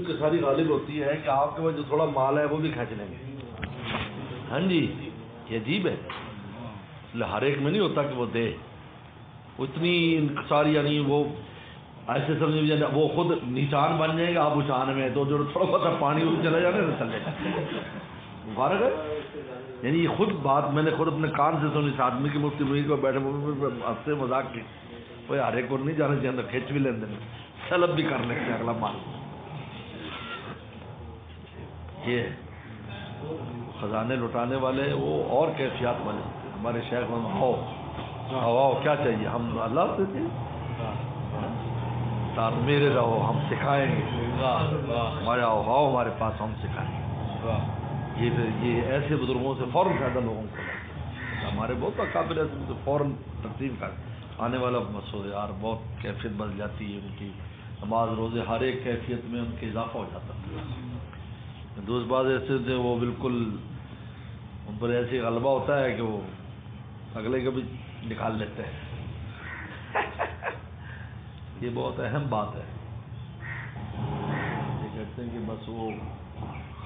کی ساری غالب ہوتی ہے کہ آپ کے پاس جو تھوڑا مال ہے وہ بھی کھینچ لیں گے. ہاں جی یہ عجیب ہے. ہر ایک میں نہیں ہوتا کہ وہ دے. اتنی انکساری یعنی وہ ایسے سمجھ وہ خود نیچان بن جائے گا آپ اچان میں تو جو تھوڑا بہت پانی وہ چلا جانا تو چلے گا. مبارک ہے. یعنی یہ خود بات میں نے خود اپنے کان سے سنی. اس آدمی کی مفتی میر کو بیٹھے ہنستے مذاق کی کوئی ہر ایک کو نہیں جانا چاہیے کھینچ بھی لیندے سلب بھی کر لیتے اگلا مال. یہ خزانے لٹانے والے وہ اور کیفیات والے. ہمارے شیخ ہوا کیا چاہیے ہم اللہ سے تھے تار میرے رہو ہم سکھائیں گے. ہمارے ہاؤ ہمارے پاس ہم سکھائیں گے. یہ ایسے بزرگوں سے فوراً فائدہ لوگوں کو. ہمارے بہت اکابر ایسے فوراً ترتیب کر آنے والا مسود یار بہت کیفیت بدل جاتی ہے ان کی. نماز روزے ہر ایک کیفیت میں ان کے اضافہ ہو جاتا ہے. دوست بعض ایسے تھے وہ بالکل ان پر ایسی غلبہ ہوتا ہے کہ وہ اگلے کا بھی نکال لیتے ہیں. یہ بہت اہم بات ہے. یہ کہتے ہیں کہ بس وہ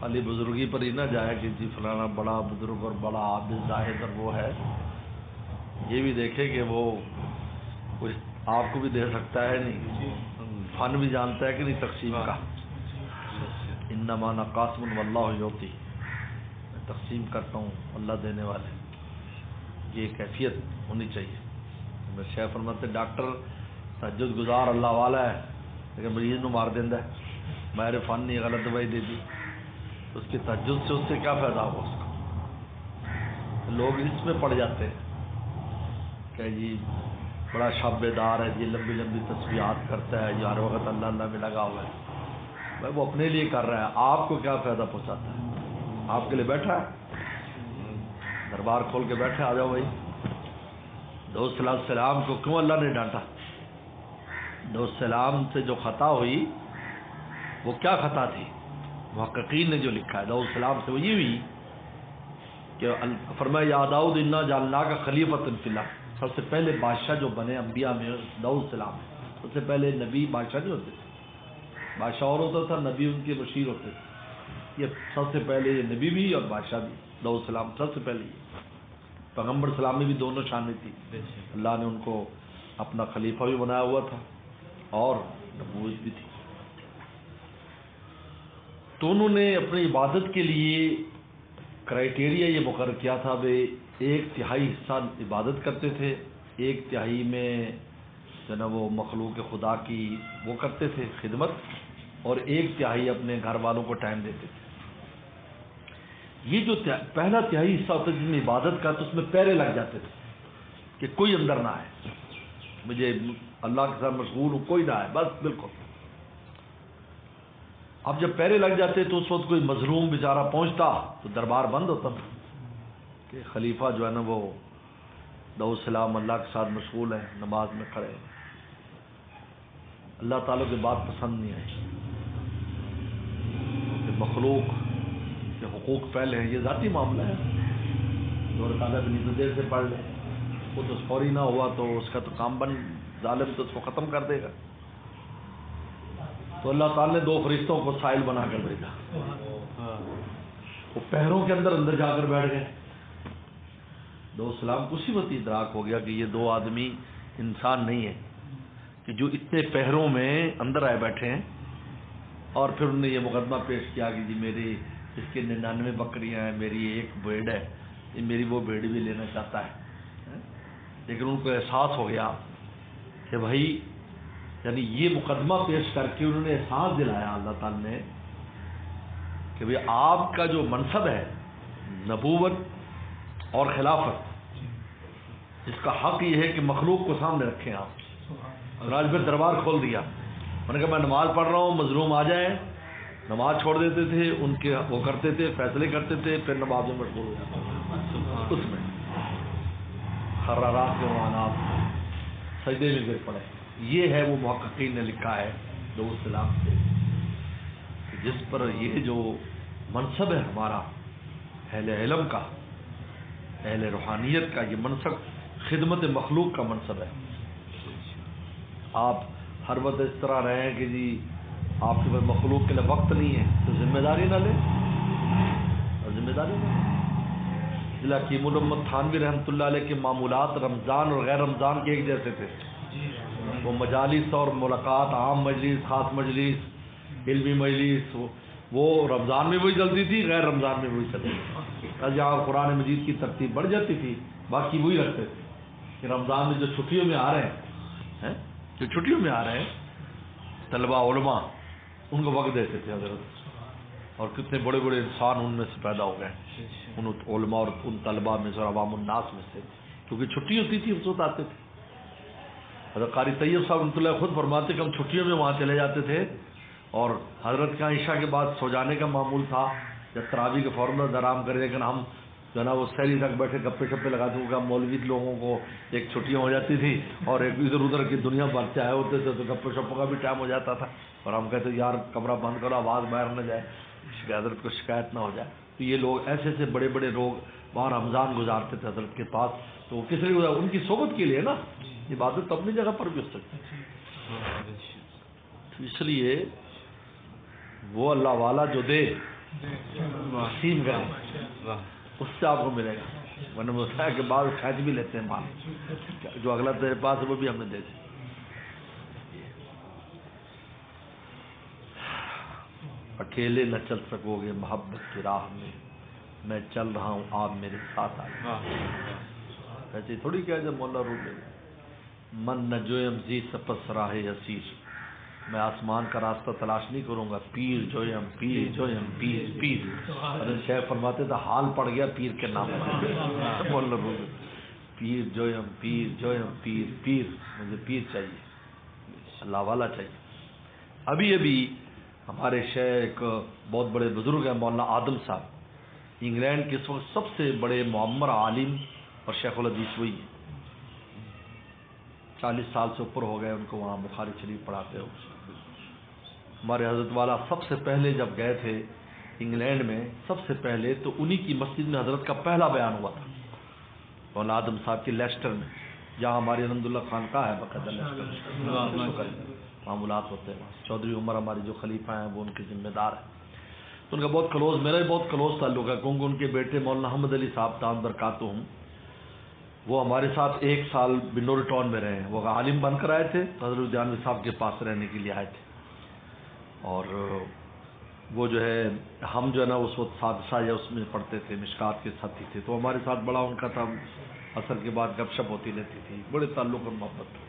خالی بزرگی پر ہی نہ جائے کہ جی فلانا بڑا بزرگ اور بڑا عابد زاہد اور وہ ہے. یہ بھی دیکھے کہ وہ کچھ آپ کو بھی دے سکتا ہے نہیں فن بھی جانتا ہے کہ نہیں تقسیم کا. انما انا قاسم واللہ یعطی. میں تقسیم کرتا ہوں اللہ دینے والے. یہ کیفیت ہونی چاہیے. میں شیخ فرماتے ڈاکٹر تہجد گزار اللہ والا ہے لیکن مریض نو مار دینا ہے. ماہر فن نہیں غلط دوائی دے دی اس کی تہجد سے اس سے کیا فائدہ ہوگا اس کا. لوگ اس میں پڑ جاتے ہیں کہ جی بڑا شب بیدار ہے جی لمبی لمبی تسبیحات کرتا ہے جی ہر وقت اللہ اللہ میں لگا ہوا ہے. بھائی وہ اپنے لیے کر رہا ہے آپ کو کیا فائدہ پہنچاتا ہے. آپ کے لیے بیٹھا ہے دربار کھول کے بیٹھے آ جاؤ بھائی. دوست السلام کو کیوں اللہ نے ڈانٹا. دوست السلام سے جو خطا ہوئی وہ کیا خطا تھی. محققین نے جو لکھا ہے دوست السلام سے وہ یہ ہوئی کہ فرمایا یا داؤد انا جعلناک خلیفۃ فی الارض. سب سے پہلے بادشاہ جو بنے انبیاء میں داؤد السلام. سب سے پہلے نبی بادشاہ نہیں ہوتے تھے. بادشاہ اور ہوتا تھا نبی ان کے بشیر ہوتے تھے. یہ سب سے پہلے یہ نبی بھی اور بادشاہ بھی داؤد السلام سب سے پہلے. پیغمبر سلام میں بھی دونوں شانیں تھی. اللہ نے ان کو اپنا خلیفہ بھی بنایا ہوا تھا اور نبوت بھی تھی. تو انہوں نے اپنی عبادت کے لیے کرائٹیریا یہ مقرر کیا تھا بے 1/3 حصہ عبادت کرتے تھے 1/3 میں جو نا وہ مخلوق خدا کی وہ کرتے تھے خدمت اور 1/3 اپنے گھر والوں کو ٹائم دیتے تھے. یہ جو پہلا تہائی حصہ ہوتا ہے جس میں عبادت کا تو اس میں پہرے لگ جاتے تھے کہ کوئی اندر نہ آئے. مجھے اللہ کے ساتھ مشغول ہوں کوئی نہ آئے بس بالکل. اب جب پہرے لگ جاتے تو اس وقت کوئی مظلوم بیچارہ پہنچتا تو دربار بند ہوتا کہ خلیفہ جو ہے نا وہ داؤد السلام اللہ کے ساتھ مشغول ہے نماز میں کھڑے. اللہ تعالیٰ کی بات پسند نہیں آئی کہ مخلوق کے حقوق پہلے ہیں. یہ ذاتی معاملہ ہے. دور تعالیٰ بھی نہیں دیر سے پڑھ لے وہ تو فوری نہ ہوا تو اس کا تو کام بن ظالم تو اس کو ختم کر دے گا. تو اللہ تعالیٰ نے 2 فرشتوں کو سائل بنا کر بھیجا. وہ پہروں کے اندر جا کر بیٹھ گئے. داؤد السلام کو اسی وقت ادراک ہو گیا کہ یہ 2 آدمی انسان نہیں ہے کہ جو اتنے پہروں میں اندر آئے بیٹھے ہیں. اور پھر انہوں نے یہ مقدمہ پیش کیا کہ جی میری اس کے 99 بکریاں ہیں میری 1 بھیڑ ہے یہ میری وہ بھیڑ بھی لینا چاہتا ہے. لیکن ان کو احساس ہو گیا کہ بھائی یعنی یہ مقدمہ پیش کر کے انہوں نے احساس دلایا اللہ تعالیٰ نے کہ بھائی آپ کا جو منصب ہے نبوت اور خلافت اس کا حق یہ ہے کہ مخلوق کو سامنے رکھیں آپ. اور آج پھر دربار کھول دیا. میں نے کہا میں نماز پڑھ رہا ہوں مظلوم آ جائیں نماز چھوڑ دیتے تھے ان کے وہ کرتے تھے فیصلے کرتے تھے پھر نماز میں مشغول ہو جاتے اس میں حرارات کے عنوانات سجدے میں گر پڑے. یہ ہے وہ محققین نے لکھا ہے داؤد السلام سے کہ جس پر یہ جو منصب ہے ہمارا اہل علم کا اہل روحانیت کا یہ منصب خدمت مخلوق کا منصب ہے. آپ ہر وقت اس طرح رہیں کہ جی آپ کے پاس مخلوق کے لیے وقت نہیں ہے تو ذمہ داری نہ لیں، اور ذمہ داری نہ لیں۔ ضلع حکیم الامت تھانوی رحمۃ اللہ علیہ کے معمولات رمضان اور غیر رمضان کے ایک جیسے تھے۔ وہ مجالس اور ملاقات، عام مجلس، خاص مجلس، علمی مجلس، وہ رمضان میں وہی چلتی تھی، غیر رمضان میں وہی چلتی تھی۔ جہاں قرآن مجید کی ترتیب بڑھ جاتی تھی باقی وہی رکھتے تھے کہ رمضان میں جو چھٹیوں میں آ رہے ہیں، جو چھٹیوں میں آ رہے ہیں طلباء علماء، ان کو وقت دیتے تھے حضرت، اور کتنے بڑے بڑے انسان ان میں سے پیدا ہو گئے، ان علماء اور ان طلباء میں سے، عوام الناس میں سے، کیونکہ چھٹی ہوتی تھی اس وقت آتے تھے۔ حضرت قاری طیب صاحب رحمۃ اللہ خود فرماتے کہ ہم چھٹیوں میں وہاں چلے جاتے تھے، اور حضرت کا عشاء کے بعد سو جانے کا معمول تھا، جب تراویح کے فوراً آرام کرے، لیکن ہم جو ہے نا وہ سحری تک بیٹھے گپے شپے لگاتے ہوئے، مولوی لوگوں کو ایک چھٹیاں ہو جاتی تھی اور ایک ادھر ادھر کی دنیا بھر سے آئے ہوتے تھے، تو گپے شپوں کا بھی ٹائم ہو جاتا تھا، اور ہم کہتے یار کمرہ بند کرو، آواز باہر نہ جائے، حضرت کو شکایت نہ ہو جائے۔ تو یہ لوگ ایسے ایسے بڑے بڑے لوگ وہاں رمضان گزارتے تھے حضرت کے پاس، تو وہ کس لیے؟ ان کی صحبت کے لیے نا، عبادت تو اپنی جگہ پر بھی ہو سکتی ہے۔ تو اس لیے وہ اللہ والا جو دے تقسیم کرے، اس سے آپ کو ملے گا، ورنہ وہ ہے کہ بعض کھینچ بھی لیتے ہیں مال، جو اگلا تیرے پاس ہے وہ بھی ہمیں دے دے۔ اکیلے نہ چل سکو گے محبت کی راہ میں چل رہا ہوں آپ میرے ساتھ آئے۔ ایسے تھوڑی کہا جب مولا رو لے، من نہ جویم زی سپس راہ اسیر، میں آسمان کا راستہ تلاش نہیں کروں گا، پیر جویم پیر جویم پیر پیر۔ حضرت شیخ فرماتے تھے حال پڑ گیا پیر کے نام پر، مولا رو لے، پیر جویم پیر جویم پیر پیر، مجھے پیر چاہیے، اللہ والا چاہیے۔ ابھی ابھی ہمارے شیخ بہت بڑے بزرگ ہیں مولانا عادل صاحب، انگلینڈ کے اس وقت سب سے بڑے معمر عالم اور شیخ الحدیث وہی ہیں، 40 سال سے اوپر ہو گئے ان کو وہاں بخاری شریف پڑھاتے ہو۔ ہمارے حضرت والا سب سے پہلے جب گئے تھے انگلینڈ میں، سب سے پہلے تو انہی کی مسجد میں حضرت کا پہلا بیان ہوا تھا، مولانا آدم صاحب کی لیسٹر میں، جہاں ہماری الحمدللہ خانقاہ ہے باقاعدہ لیسٹر میں معاملات ہوتے ہیں۔ چودھری عمر ہمارے جو خلیفہ ہیں وہ ان کے ذمہ دار ہیں، تو ان کا بہت کلوز، میرا بھی بہت کلوز تعلق ہے، کیونکہ ان کے بیٹے مولانا احمد علی صاحب دامت برکاتہم، وہ ہمارے ساتھ 1 سال بنور ٹاؤن میں رہے ہیں، وہ عالم بن کر آئے تھے تو حضرت جانوی صاحب کے پاس رہنے کے لیے آئے تھے، اور وہ جو ہے ہم جو ہے نا اس وقت سادسہ یا اس میں پڑھتے تھے، مشکات کے ساتھی تھے، تو ہمارے ساتھ بڑا ان کا تھا، عصر کے بعد گپ شپ ہوتی رہتی تھی، بڑے تعلق اور محبت تھا۔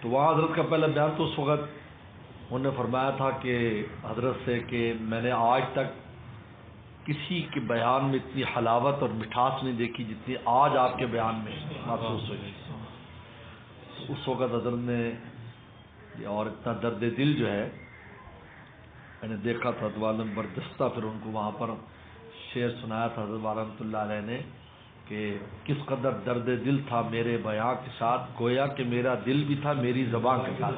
تو وہاں حضرت کا پہلا بیان تو اس وقت انہوں نے فرمایا تھا کہ حضرت سے کہ میں نے آج تک کسی کے بیان میں اتنی حلاوت اور مٹھاس نہیں دیکھی جتنی آج آپ کے بیان میں محسوس ہوئی۔ تو اس وقت حضرت نے اور اتنا درد دل جو ہے میں نے دیکھا تھا، حضرت والا بردستہ پھر ان کو وہاں پر شعر سنایا تھا حضرت والا رحمۃ اللہ علیہ نے کہ کس قدر درد دل تھا میرے بیاں کے ساتھ، گویا کہ میرا دل بھی تھا میری زبان کے ساتھ۔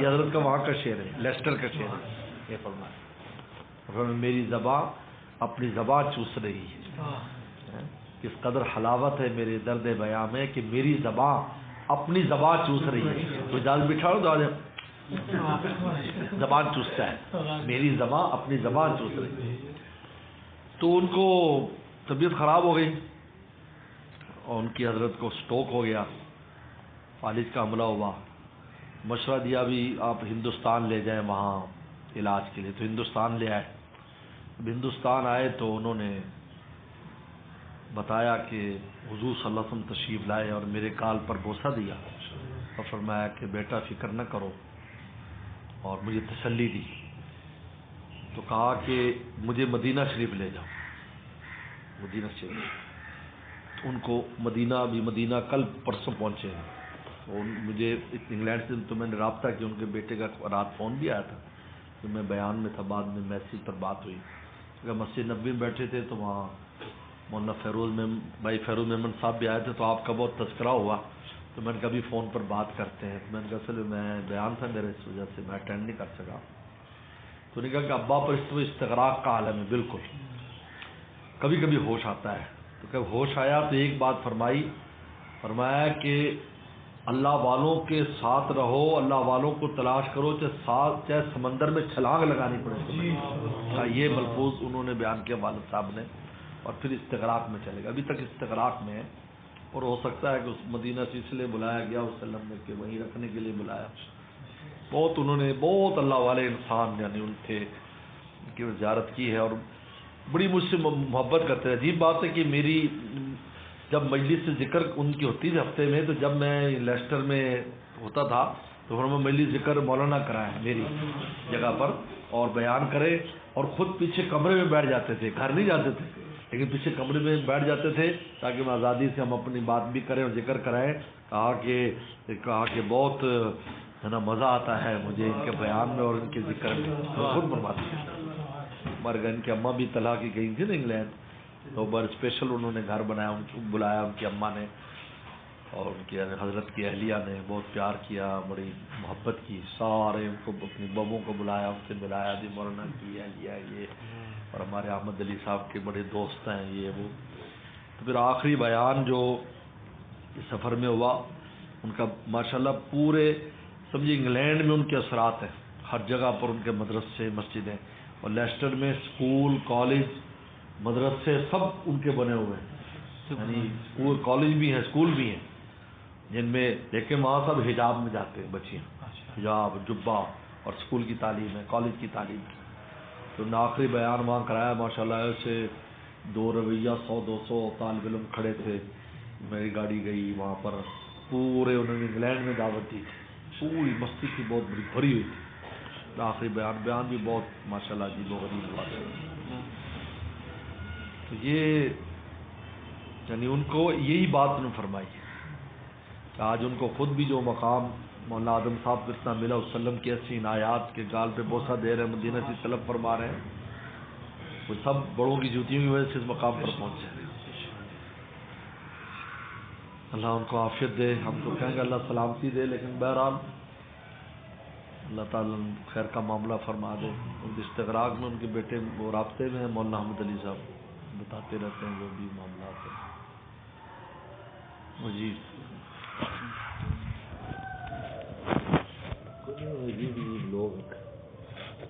یہ حضرت کا وہاں کا شعر ہے، لیسٹر کا شعر ہے، یہ فرمایا میری زبان اپنی زبان چوس رہی ہے، کس قدر حلاوت ہے میرے درد بیاں میں کہ میری زبان اپنی زبان چوس رہی ہے۔ تو جال بٹھاؤ تو زبان چوستا ہے، میری زبان اپنی زبان چوس رہی ہے۔ تو ان کو طبیعت خراب ہو گئی اور ان کی حضرت کو سٹروک ہو گیا، فالج کا حملہ ہوا، مشورہ دیا بھی آپ ہندوستان لے جائیں وہاں علاج کے لیے، تو ہندوستان لے آئے۔ اب ہندوستان آئے تو انہوں نے بتایا کہ حضور صلی اللہ علیہ وسلم تشریف لائے اور میرے کال پر بوسہ دیا اور فرمایا کہ بیٹا فکر نہ کرو، اور مجھے تسلی دی، تو کہا کہ مجھے مدینہ شریف لے جاؤ، مدینہ شریف۔ ان کو مدینہ کل پرسوں پہنچے ہیں، اور مجھے انگلینڈ سے تو میں نے رابطہ کیا، ان کے بیٹے کا رات فون بھی آیا تھا کہ میں بیان میں تھا، بعد میں میسیج پر بات ہوئی، کیونکہ مسجد نبوی میں بیٹھے تھے تو وہاں مولانا بھائی فیروز محمد صاحب بھی آئے تھے، تو آپ کا بہت تذکرہ ہوا، تو میں نے کبھی فون پر بات کرتے ہیں، میں نے کہا اصل میں بیان تھا میرے، اس وجہ سے میں اٹینڈ نہیں کر سکا۔ تو نے کہا کہ ابا پر استغراق کا عالم ہے، بالکل کبھی کبھی ہوش آتا ہے، تو کہ ہوش آیا تو ایک بات فرمایا کہ اللہ والوں کے ساتھ رہو، اللہ والوں کو تلاش کرو، چاہے سمندر میں چھلانگ لگانی پڑے۔ یہ ملفوظ انہوں نے بیان کیا والد صاحب نے، اور پھر استغراق میں چلے گا۔ ابھی تک استغراق میں ہے، اور ہو سکتا ہے کہ اس مدینہ سے اس لیے بلایا گیا وسلم نے کہ وہیں رکھنے کے لیے بلایا۔ بہت انہوں نے بہت اللہ والے انسان یعنی ان تھے، ان کی زیارت کی ہے، اور بڑی مجھ سے محبت کرتے ہیں۔ عجیب بات ہے کہ میری جب مجلس سے ذکر ان کی ہوتی تھی ہفتے میں، تو جب میں لیسٹر میں ہوتا تھا تو ہم مجلس ذکر مولانا کرائے میری جگہ پر اور بیان کرے، اور خود پیچھے کمرے میں بیٹھ جاتے تھے، گھر نہیں جاتے تھے لیکن پیچھے کمرے میں بیٹھ جاتے تھے تاکہ میں آزادی سے ہم اپنی بات بھی کریں اور ذکر کرائیں۔ کہا کہ بہت ہے نا مزہ آتا ہے مجھے ان کے بیان میں اور ان کے ذکر میں، خود فرماتے ہیں۔ ہمارے ان کی اماں بھی طلاق کی گئی تھی نا انگلینڈ، تو بڑا اسپیشل انہوں نے گھر بنایا، ان کو بلایا ان کی اماں نے اور ان کی حضرت کی اہلیہ نے بہت پیار کیا، بڑی محبت کی، سارے ان کو اپنی بہووں کو بلایا، ان سے ملایا، جی مولانا کی اہلیہ یہ، اور ہمارے احمد علی صاحب کے بڑے دوست ہیں یہ وہ۔ تو پھر آخری بیان جو اس سفر میں ہوا ان کا ماشاءاللہ پورے سمجھے انگلینڈ میں ان کے اثرات ہیں، ہر جگہ پر ان کے مدرسے مسجدیں، اور لیسٹر میں اسکول کالج مدرسے سب ان کے بنے ہوئے ہیں، یعنی اسکول کالج بھی ہیں اسکول بھی ہیں جن میں دیکھیں وہاں سب حجاب میں جاتے ہیں بچیاں، حجاب جبہ، اور اسکول کی تعلیم ہے کالج کی تعلیم ہے۔ تو انہوں نے آخری بیان وہاں کرایا ماشاءاللہ، ایسے 200 طالب علم کھڑے تھے، میری گاڑی گئی وہاں پر، پورے انہوں نے انگلینڈ میں دعوت دی تھی، پوری مسجد کی بہت بڑی بھری ہوئی تھی۔ آخری بیان بھی بہت ماشاءاللہ عجیب و غریب بات ہے۔ تو یہ یعنی ان کو یہی بات انہوں نے فرمائی ہے کہ آج ان کو خود بھی جو مقام مولانا آدم صاحب کو اتنا ملا، وسلم کی ایسی عنایات کے گال پہ بوسہ دے رہے ہیں، مدینہ سے طلب فرما رہے ہیں، وہ سب بڑوں کی جوتیوں کی وجہ سے اس مقام پر پہنچے۔ اللہ ان کو عافیت دے، ہم تو کہیں گے اللہ سلامتی دے، لیکن بہرحال اللہ تعالیٰ خیر کا معاملہ فرما دے۔ ان کے استغراق میں ان کے بیٹے وہ رابطے میں ہیں، مولانا احمد علی صاحب بتاتے رہتے ہیں جو بھی معاملات ہیں۔ مجید